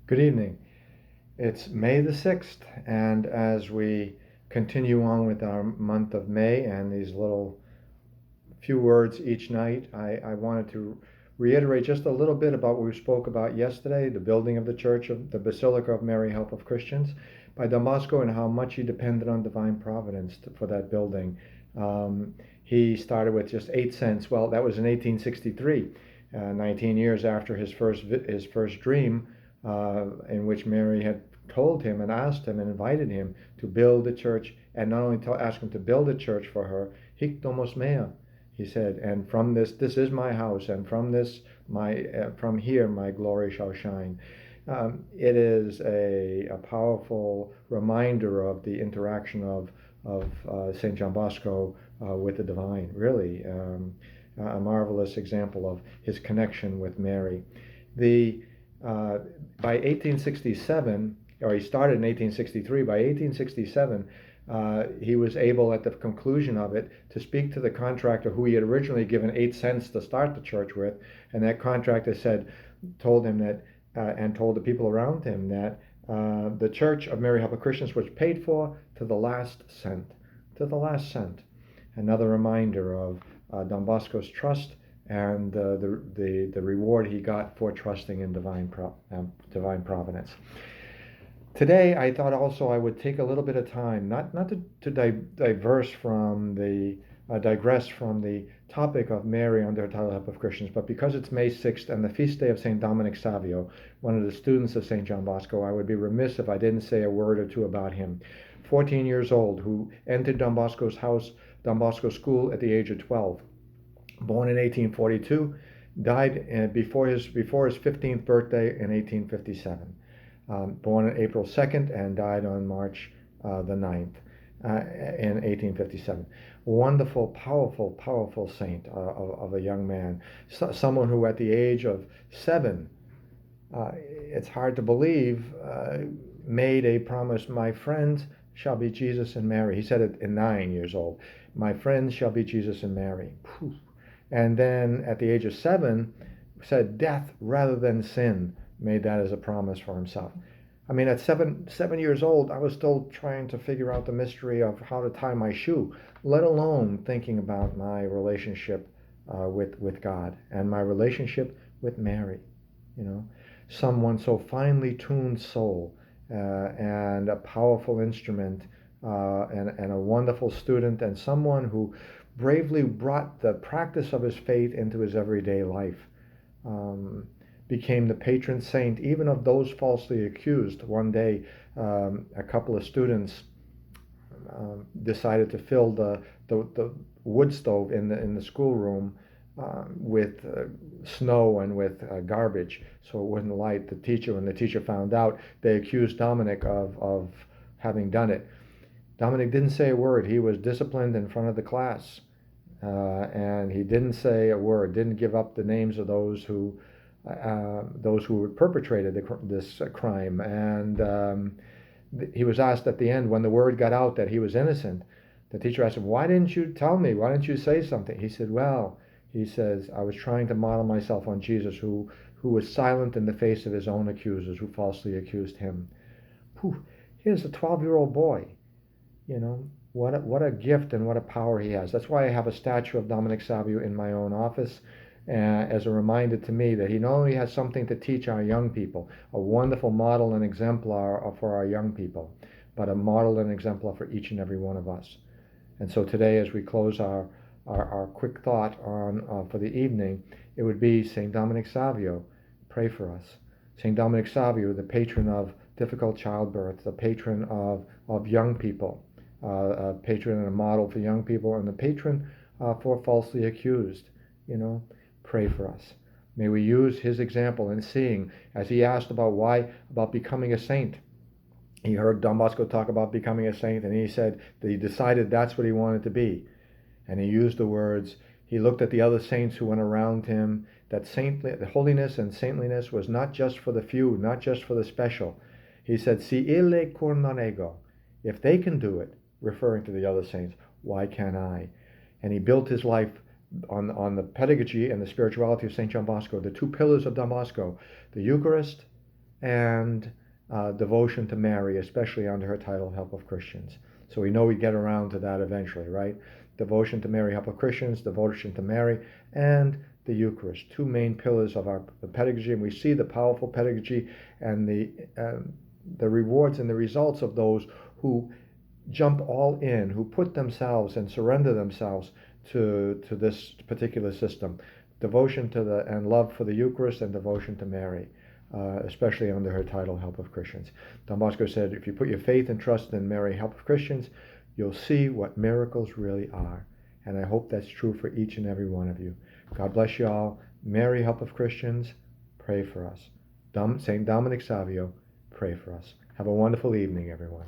Good evening. It's May the 6th, and as we continue on with our month of May and these little few words each night, I wanted to reiterate just a little bit about what we spoke about yesterday, the building of the church of the Basilica of Mary, Help of Christians, by Don Bosco, and how much he depended on divine providence for that building. He started with just 8 cents. Well, that was in 1863, 19 years after his first dream, in which Mary had told him and asked him and invited him to build a church, and not only to ask him to build a church for her, hic domos mea, he said, and from this is my house, and from here my glory shall shine. It is a powerful reminder of the interaction of Saint John Bosco with the divine. Really, a marvelous example of his connection with Mary. The By 1867, or he started in 1863. By 1867, he was able, at the conclusion of it, to speak to the contractor who he had originally given 8 cents to start the church with, and that contractor told him that, and told the people around him that the Church of Mary Help of Christians was paid for to the last cent, to the last cent. Another reminder of Don Bosco's trust and the reward he got for trusting in divine providence. Today, I thought also I would take a little bit of time, not to digress from the topic of Mary under her title Help of Christians, but because it's May 6th and the feast day of St. Dominic Savio, one of the students of St. John Bosco, I would be remiss if I didn't say a word or two about him. 14 years old, who entered Don Bosco's house, Don Bosco School, at the age of 12. Born in 1842, died before his 15th birthday in 1857. Born on April 2nd and died on March the 9th in 1857. Wonderful, powerful, powerful saint of a young man. Someone who at the age of 7, it's hard to believe, made a promise, my friends shall be Jesus and Mary. He said it in 9 years old. My friends shall be Jesus and Mary. And then at the age of 7, said death rather than sin, made that as a promise for himself. I mean, at 7 years old, I was still trying to figure out the mystery of how to tie my shoe, let alone thinking about my relationship with God and my relationship with Mary. You know, someone so finely tuned soul, and a powerful instrument, and a wonderful student, and someone who bravely brought the practice of his faith into his everyday life. Became the patron saint even of those falsely accused. One day, a couple of students decided to fill the wood stove in the schoolroom with snow and with garbage, so it wouldn't light. When the teacher found out, they accused Dominic of having done it. Dominic didn't say a word. He was disciplined in front of the class, and he didn't say a word. Didn't give up the names of those who had perpetrated this crime. And he was asked at the end, when the word got out that he was innocent, the teacher asked him, "Why didn't you tell me? Why didn't you say something?" He said, "Well," he says, "I was trying to model myself on Jesus, who was silent in the face of his own accusers, who falsely accused him." Whew. Here's a 12-year-old boy. You know, what a gift and what a power he has. That's why I have a statue of Dominic Savio in my own office, as a reminder to me that he not only has something to teach our young people, a wonderful model and exemplar for our young people, but a model and exemplar for each and every one of us. And so today, as we close our quick thought on for the evening, it would be St. Dominic Savio. Pray for us. St. Dominic Savio, the patron of difficult childbirth, the patron of young people, a patron and a model for young people, and the patron for falsely accused. You know, pray for us. May we use his example in seeing, as he asked about becoming a saint. He heard Don Bosco talk about becoming a saint, and he said that he decided that's what he wanted to be. And he used the words, he looked at the other saints who went around him, that holiness and saintliness was not just for the few, not just for the special. He said, si ille cur non ego, if they can do it, referring to the other saints, why can't I? And he built his life on the pedagogy and the spirituality of St. John Bosco, the two pillars of Don Bosco, the Eucharist and devotion to Mary, especially under her title, Help of Christians. So we know we get around to that eventually, right? Devotion to Mary, Help of Christians, devotion to Mary, and the Eucharist, two main pillars of our pedagogy. And we see the powerful pedagogy and the rewards and the results of those who jump all in, who put themselves and surrender themselves to this particular system. Devotion to and love for the Eucharist, and devotion to Mary, especially under her title, Help of Christians. Don Bosco said, if you put your faith and trust in Mary, Help of Christians, you'll see what miracles really are. And I hope that's true for each and every one of you. God bless you all. Mary, Help of Christians, pray for us. St. Dominic Savio, pray for us. Have a wonderful evening, everyone.